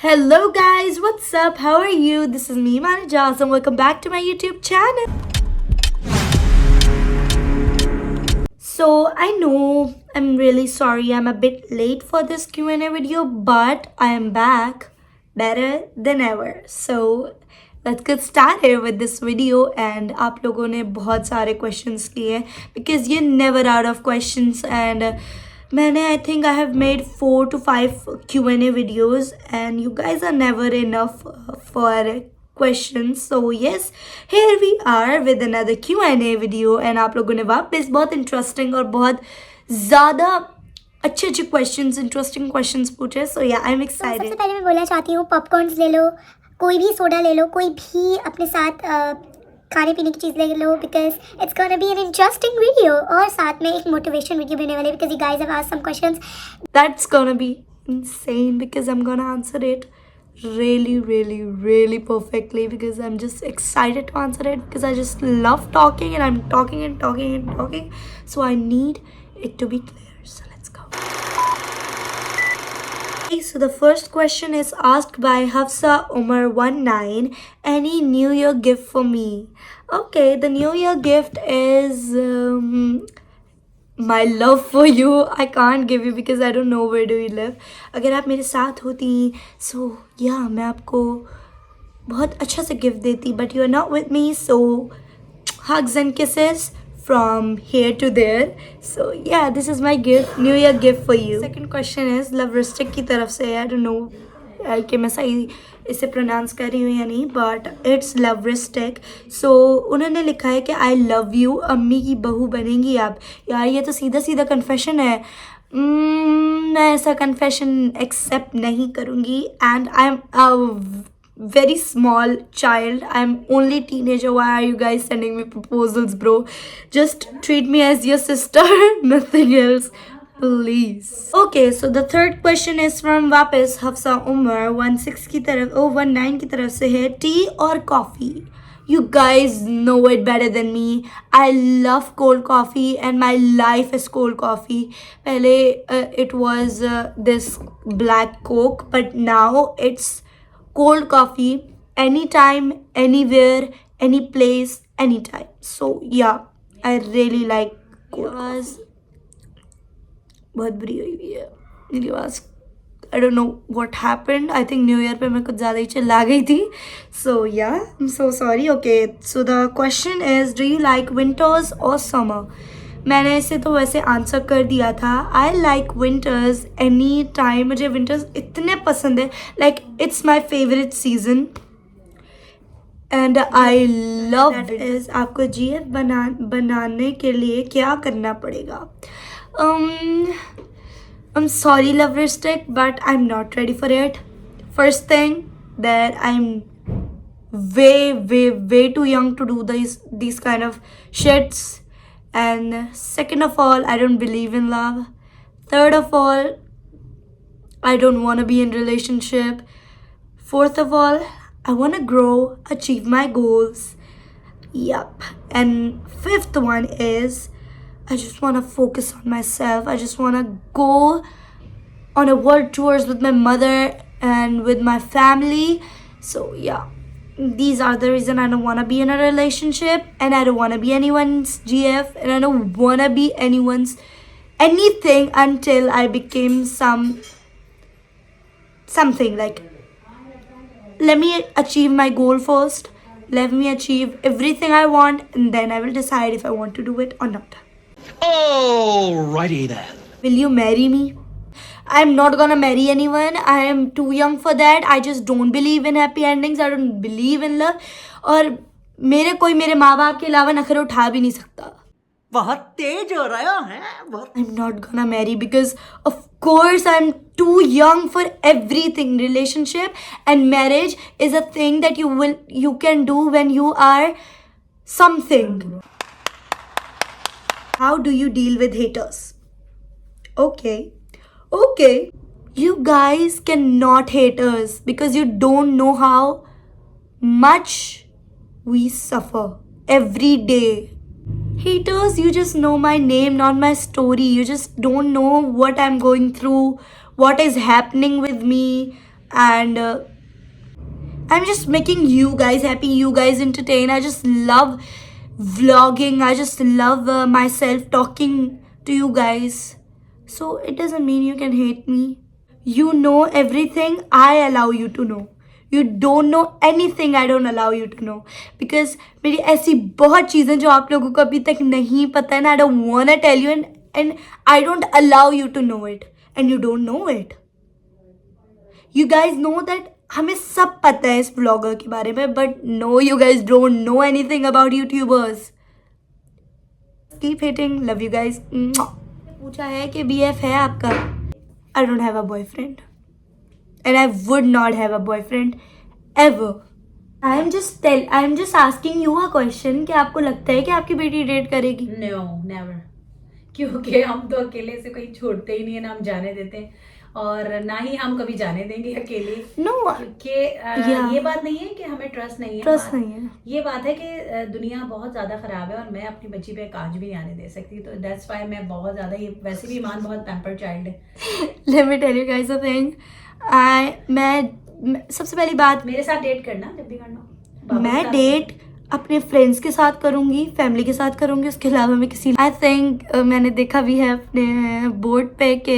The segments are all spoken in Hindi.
Hello guys, what's up? How are you? This is me, Manijaz, and welcome back to my YouTube channel. So I know I'm really sorry I'm a bit late for this Q&A video, but I am back better than ever. So let's get started with this video. And आप लोगों ने बहुत सारे questions लिए because you're never out of questions. And मैंने I think I have made 4 to 5 Q&A videos and you guys are never enough for questions. So yes, here we are with another Q&A video and आप लोगों ने वापस बहुत interesting और बहुत ज़्यादा अच्छे अच्छे क्वेश्चंस इंटरेस्टिंग क्वेश्चंस पूछे. सो या आई एम एक्साइटेड. सबसे पहले मैं बोलना चाहती हूँ पॉपकॉर्न्स ले लो, कोई भी सोडा ले लो, कोई भी अपने साथ खाने पीने की चीज़ ले लो because it's gonna be an interesting video और साथ में एक मोटिवेशन वीडियो बनने वाले because you guys have asked some questions that's gonna be insane because I'm gonna answer it really perfectly because I'm just excited to answer it because I just love talking and I'm talking, so I need it to be clear. So let's go. Okay, so the first question is asked by Hafsa Umar19. Any New Year gift for me? Okay, the New Year gift is my love for you. I can't give you because I don't know where do you live. अगर आप मेरे साथ होती so yeah मैं आपको बहुत अच्छा से गिफ्ट देती, but you are not with me, so hugs and kisses from here to there. So yeah, this is my gift, New Year gift for you. Second question is Loveristic की तरफ से. I don't know कि मैं सही इसे प्रोनाउंस कर रही हूँ या नहीं, बट इट्स लवरिस्टिक. सो उन्होंने लिखा है कि आई लव यू, अम्मी की बहू बनेंगी आप. यार ये तो सीधा सीधा कन्फेशन है. मैं ऐसा कन्फेशन एक्सेप्ट नहीं करूँगी. And I am a very small child. I'm only teenager. Why are you guys sending me proposals, bro? Just treat me as your sister, nothing else, please. Okay, so the third question is from वापस Hafsa Umar 16 की तरफ 19 की तरफ से है. Tea or coffee? You guys know it better than me. I love cold coffee and my life is cold coffee. पहले it was this black Coke, but now it's cold coffee anytime, anywhere, any place, anytime. So yeah, I really like cold coffee. बहुत बुरी हुई है मेरी आवाज़. I don't know what happened. I think New Year पे मैं कुछ ज़्यादा ही चिल्ला गई थी. So yeah, I'm so sorry. Okay, so the question is, do you like winters or summer? मैंने इसे तो वैसे आंसर कर दिया था. I like winters any time. मुझे विंटर्स इतने पसंद है. Like it's my favourite season and I love is. आपको GF बनाने के लिए क्या करना पड़ेगा? I'm sorry, Loveristic, but I'm not ready for it. First thing, that I'm way too young to do these kind of shits. And second of all, I don't believe in love. Third of all, I don't want to be in relationship. Fourth of all, I want to grow, achieve my goals. Yup. And fifth one is, I just want to focus on myself. I just want to go on a world tours with my mother and with my family. So yeah, these are the reason I don't want to be in a relationship and I don't want to be anyone's GF and I don't want to be anyone's anything until I became something. Like, let me achieve my goal first. Let me achieve everything I want and then I will decide if I want to do it or not. Alrighty then. Will you marry me? I'm not gonna marry anyone. I am too young for that. I just don't believe in happy endings. I don't believe in love. और मेरे कोई मेरे माँ बाप के अलावा नखरे उठा भी नहीं सकता. बहुत तेज हो रहा है बहुत. I'm not gonna marry because of course I'm too young for everything. Relationship and marriage is a thing that you can do when you are something. How do you deal with haters? Okay, you guys cannot hate us because you don't know how much we suffer every day. Haters, you just know my name, not my story. You just don't know what I'm going through, what is happening with me. and I'm just making you guys happy, you guys entertain. I just love vlogging. I just love myself talking to you guys. So it doesn't mean you can hate me. You know everything I allow you to know. You don't know anything I don't allow you to know. Because मेरी ऐसी बहुत चीज़ें जो आप लोगों को अभी तक नहीं पता है, and I don't wanna tell you, and I don't allow you to know it, and you don't know it. You guys know that हमें सब पता है इस ब्लॉगर के बारे में, but no, you guys don't know anything about YouTubers. Keep hating, love you guys. पूछा है कि BF है आपका? I don't have a boyfriend, and I would not have a boyfriend ever. I'm just asking you a question कि आपको लगता है कि आपकी बेटी डेट करेगी? No, never. क्योंकि हम तो अकेले से कहीं छोड़ते ही नहीं है, ना हम जाने देते हैं और ना ही हम कभी जाने देंगे अकेले। No. क्योंकि ये बात नहीं है कि हमें ट्रस्ट नहीं है। ट्रस्ट नहीं है। ये बात है कि दुनिया बहुत ज़्यादा ख़राब है और मैं अपनी बच्ची पे कांच भी नहीं आने दे सकती, तो दैट्स वाई मैं बहुत ज़्यादा, ये वैसे भी ईमान बहुत पैम्पर्ड चाइल्ड है। Let me tell you guys a thing. मैं सबसे पहली बात, मेरे साथ डेट करना जब भी करना। मैं डेट अपने फ्रेंड्स के साथ करूँगी, फैमिली के साथ करूँगी, उसके अलावा मैं किसी, आई थिंक मैंने देखा भी है अपने बोर्ड पे के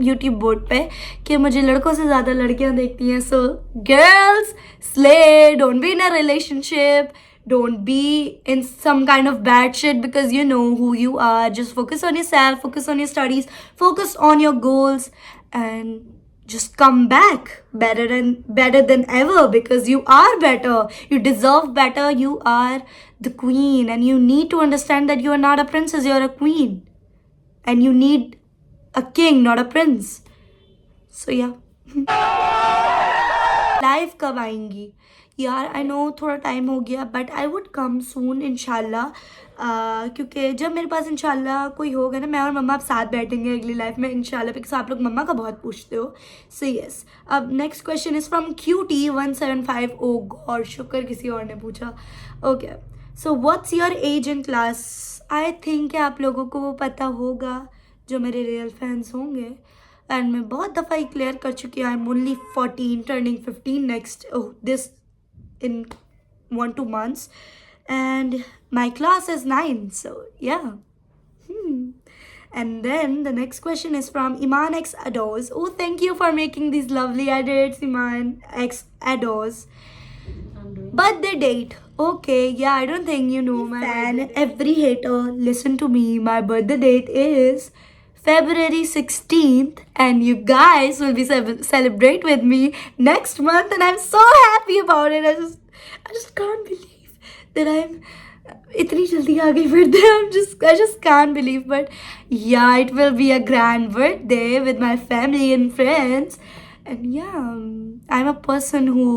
यूट्यूब बोर्ड पे कि मुझे लड़कों से ज़्यादा लड़कियाँ देखती हैं. So girls, slay, don't be in a relationship, don't be in some kind of bad shit because you know who you are. Just focus on yourself, focus on your studies, focus on your goals, and just come back better than ever, because you are better, you deserve better, you are the queen, and you need to understand that you are not a princess, you are a queen, and you need a king, not a prince. So yeah. Live कब आएंगी यार? आई नो थोड़ा टाइम हो गया, बट आई वुड कम सून इंशाल्लाह. क्योंकि जब मेरे पास इंशाल्लाह कोई होगा ना, मैं और मम्मा आप साथ बैठेंगे अगली लाइफ में इंशाल्लाह, बिकॉज आप लोग मम्मा का बहुत पूछते हो. So yes. अब next question is from QT175. Oh God, शुक्र किसी और ने पूछा. Okay, so what's your age in class? I think आप लोगों को वो पता होगा जो मेरे रियल फैंस होंगे, एंड मैं बहुत दफ़ा ही क्लियर कर चुकी हूँ. I am only 14 turning 15 next this in 1-2 months, and my class is 9, so yeah. And then the next question is from Iman X Adores. Oh, thank you for making these lovely edits, Iman X Adores. Birthday date. Okay, yeah, I don't think you know my fan. Every hater, listen to me. My birthday date is February 16th, and you guys will be celebrate with me next month, and I'm so happy about it. I just can't believe that I'm itni jaldi aa gayi birthday. I just can't believe, but yeah, it will be a grand birthday with my family and friends, and yeah, I'm a person who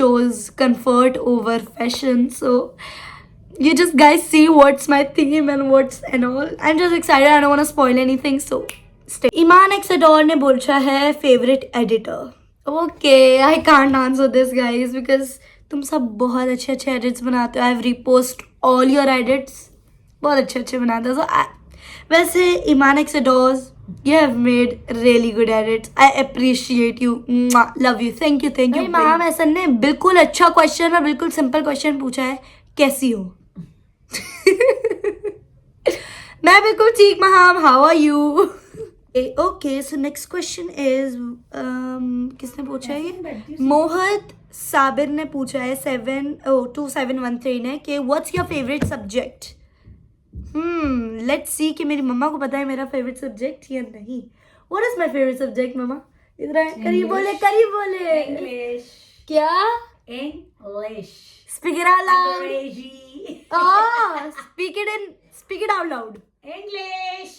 chose comfort over fashion, so you just guys see what's my theme and what's and all. I'm just excited. I don't want to spoil anything, so stay. Iman X Adore ने पूछा है favorite editor. Okay, I can't answer this guys because तुम सब बहुत अच्छे अच्छे edits बनाते हो. I've repost all your edits. बहुत अच्छे अच्छे बनाते हो. So वैसे Iman X Adore, you have made really good edits. I appreciate you. Love you. Thank you. Ma'am ऐसा ने बिल्कुल अच्छा क्वेश्चन और बिल्कुल सिंपल क्वेश्चन पूछा है. कैसी हो? मैं बिल्कुल ठीक महाम. How are you? Okay, so next question is किसने पूछा है ये? मोहत साबिर ने पूछा है 2713 ने कि what's your favourite subject. Let's see कि मेरी मम्मा को पता है मेरा फेवरेट सब्जेक्ट या नहीं. What is my favourite subject mumma? इधर करीब बोले. इंग्लिश. क्या? English. Speak it out loud. अंग्रेजी. Speak it out loud. English.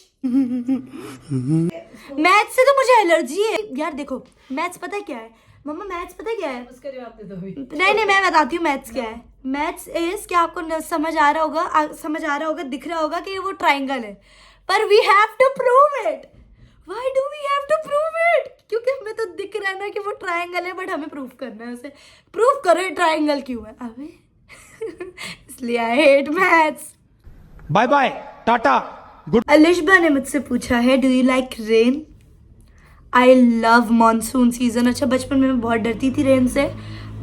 Maths से तो मुझे एलर्जी है यार. देखो मैथ्स पता है क्या है मम्मा? मैथ्स पता है क्या है? उसका जवाब दे दो अभी. नहीं मैं बताती हूँ मैथ्स क्या है. मैथ्स इज क्या आपको समझ आ रहा होगा दिख रहा होगा कि वो ट्राइंगल है, पर we have to prove it. Why do we have to prove it? क्योंकि हमें तो दिख रहा है ना कि वो ट्राइंगल है, बट हमें प्रूव करना है उसे. प्रूव करो ट्राइंगल क्यों है. अबे इसलिए I hate maths. Bye bye, tata, good. Alishba ने मुझसे पूछा है do you like rain? I love monsoon season. अच्छा बचपन में मैं बहुत डरती थी रेन से,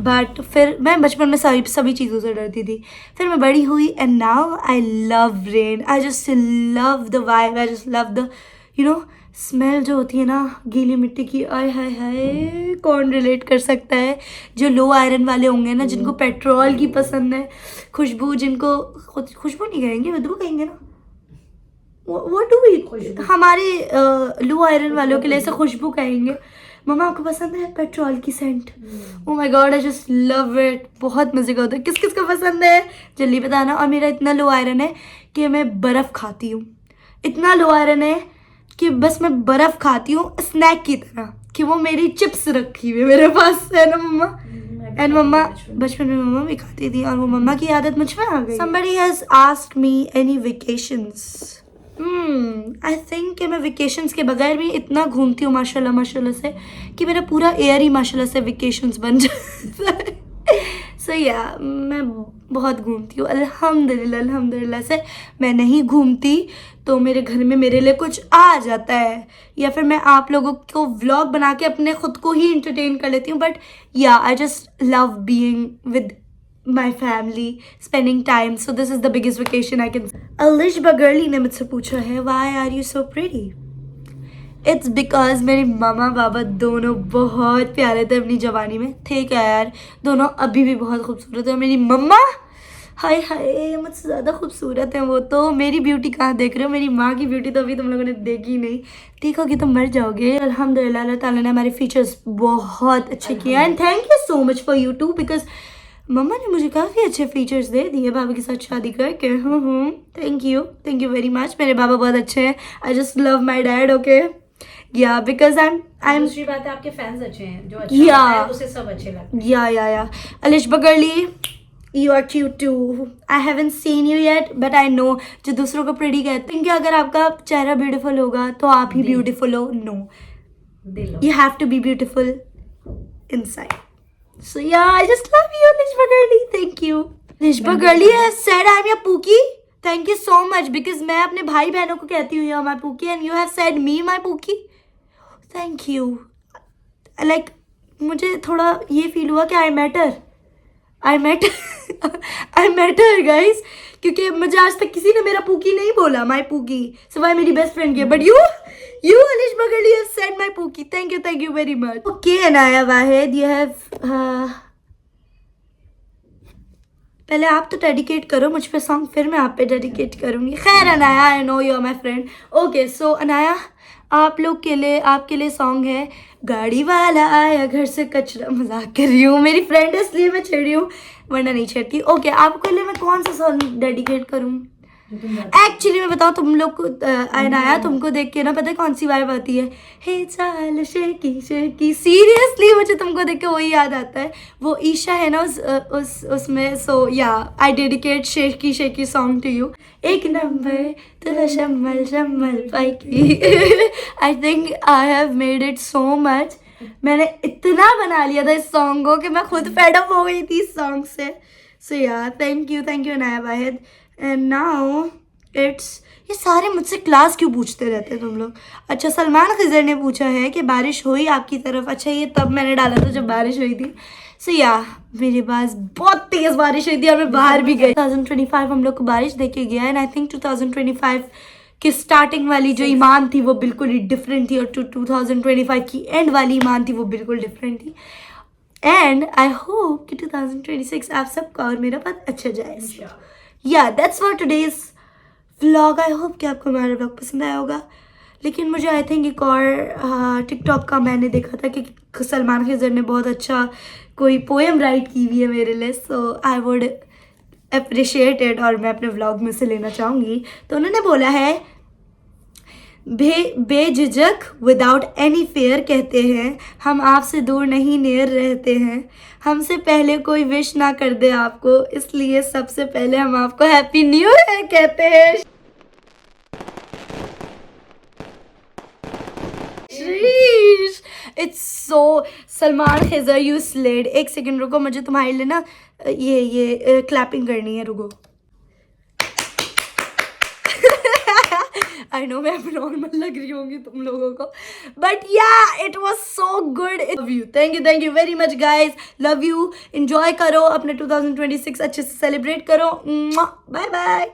बट फिर मैं बचपन में सभी चीज़ों से डरती थी. फिर मैं बड़ी हुई and now I love rain. I just love the vibe, I just love the smell जो होती है ना गीली मिट्टी की. आय हाय हाय, कौन रिलेट कर सकता है. जो लो आयरन वाले होंगे ना, जिनको पेट्रोल की पसंद है, खुशबू, जिनको खुशबू नहीं कहेंगे, बदबू कहेंगे ना. व्हाट डू वी, हमारे लो आयरन वालों के लिए ऐसे खुशबू कहेंगे. मम्मा आपको पसंद है पेट्रोल की scent? Oh my god, I just love it. बहुत मजे का होता है. किस किस को पसंद है जल्दी बताना. और मेरा इतना लो आयरन है कि मैं बर्फ़ खाती हूँ. इतना लो आयरन है कि बस मैं बर्फ़ खाती हूँ स्नैक की तरह, कि वो मेरी चिप्स रखी हुई मेरे पास है ना मम्मा. एंड मम्मा बचपन में मम्मा भी खाती थी और वो मम्मा की आदत मुझ में आ गई. Somebody has asked me any vacations. I think कि मैं वेकेशंस के बगैर भी इतना घूमती हूँ माशाल्लाह से, कि मेरा पूरा एयर ही माशाल्लाह से वेकेशंस बन जाता है. सो या मैं बहुत घूमती हूँ अल्हम्दुलिल्लाह से. मैं नहीं घूमती तो मेरे घर में मेरे लिए कुछ आ जाता है, या फिर मैं आप लोगों को व्लॉग बना के अपने खुद को ही इंटरटेन कर लेती हूँ. बट या आई just love being with my family, spending time. So this is the biggest vacation I can say. Alish Bagarli ने मुझसे पूछा है, why are you so pretty? It's because मेरी मामा बाबा दोनों बहुत प्यारे थे अपनी जवानी में. थे क्या यार, दोनों अभी भी बहुत खूबसूरत है. मेरी मम्मा हाय हाय मुझसे ज़्यादा खूबसूरत है वो तो. मेरी ब्यूटी कहाँ देख रहे हो, मेरी माँ की ब्यूटी तो अभी तुम लोगों ने देखी नहीं. देखोगे तो मर जाओगे. अल्हम्दुलिल्लाह अल्लाह ताला ने हमारे फीचर्स बहुत अच्छे किए. And thank you so much for you too, because mumma ने मुझे काफ़ी अच्छे फीचर्स दे दिए बाबा के साथ शादी करके. Thank you very much. मेरे बाबा बहुत अच्छे हैं. आई just love my dad. Okay या बिकॉज आई एम दूसरी बात है आपके फैंस अच्छे हैं, जो अच्छा Yeah. होता है उसे सब अच्छे लगते हैं. या अलिश बगरली, you are cute too. I haven't seen you yet but I know जो दूसरों को प्रिटी कहते हैं कि अगर आपका चेहरा ब्यूटीफुल होगा तो आप ही ब्यूटीफुल हो. नो, दिल you have to be beautiful inside. So yeah, I just love you, Nishba Girly. Thank you. Nishba Girly has said I'm your Pookie. Thank you so much because मैं अपने भाई बहनों को कहती हूँ you're my Pookie and you have said me my Pookie. Thank you. Like मुझे थोड़ा ये फील हुआ कि I matter guys, क्योंकि मुझे आज तक किसी ने मेरा पूकी नहीं बोला, माई पूकी, सिवाय मेरी बेस्ट फ्रेंड के. But you Alish Bagarli have said my pookie. Thank you very much. Okay Anaya Wahid, you have पहले आप तो डेडिकेट करो मुझ पे सॉन्ग, फिर मैं आप पे डेडिकेट करूँगी. खैर Anaya, I know you are my friend. Okay so Anaya, आप लोग के लिए, आपके लिए सॉन्ग है गाड़ी वाला आया घर से कचरा. मजाक कर रही हूँ, मेरी फ्रेंड है इसलिए मैं छेड़ रही हूँ, वरना नहीं छेड़ती. ओके आपके लिए मैं कौन सा सॉन्ग डेडिकेट करूँ? एक्चुअली मैं बताऊँ तुम लोग को, अनाया तुमको देख के ना पता है कौन सी वाइब आती है? हे चाल शेकी. सीरियसली मुझे तुमको देख के वही याद आता है. वो ईशा है ना उसमें. सो या आई डेडिकेट शेकी सॉन्ग टू यू. एक नंबर तुला शम्मल पाई. I think I have made it so much. मैंने इतना बना लिया था इस सॉन्ग को कि मैं खुद फेड अप हो गई थी इस सॉन्ग से. सो या thank you Anaya Wahid. And now it's, ये सारे मुझसे क्लास क्यों पूछते रहते हैं तुम लोग? अच्छा सलमान खिजर ने पूछा है कि बारिश हुई आपकी तरफ. अच्छा ये तब मैंने डाला था जब बारिश हुई थी. सो या मेरे पास बहुत तेज़ बारिश हुई थी और मैं बाहर भी गई. 2025 हम लोग को बारिश देके गया. एंड आई थिंक 2025 की स्टार्टिंग वाली जो ईमान थी वो बिल्कुल ही डिफरेंट थी, और 2025 की एंड वाली ईमान थी वो बिल्कुल डिफरेंट थी. एंड आई होप कि 2026 आप सबका और मेरा बहुत अच्छा जाए. या that's for today's vlog. I hope कि आपको हमारा व्लॉग पसंद आया होगा. लेकिन मुझे आई थिंक एक और टिकटॉक का मैंने देखा था कि सलमान खिजर ने बहुत अच्छा कोई पोएम राइट की हुई है मेरे लिए. सो आई वुड अप्रिशिएट इट और मैं अपने व्लॉग में से लेना चाहूँगी. तो उन्होंने बोला है बेझिझक विदाउट एनी फेयर कहते हैं हम आपसे दूर नहीं नेर रहते हैं. हमसे पहले कोई विश ना कर दे आपको, इसलिए सबसे पहले हम आपको हैप्पी न्यू ईयर कहते हैं. It's so Salman Khizar you slayed. एक सेकंड रुको, मुझे तुम्हारे लिए ना ये क्लैपिंग करनी है, रुको. आई नो मैं अब नॉर्मल लग रही होंगी तुम लोगों को, but yeah it was so good. Love you, thank you very much guys. Love you. Enjoy करो अपने 2026 अच्छे से सेलिब्रेट करो. Bye bye.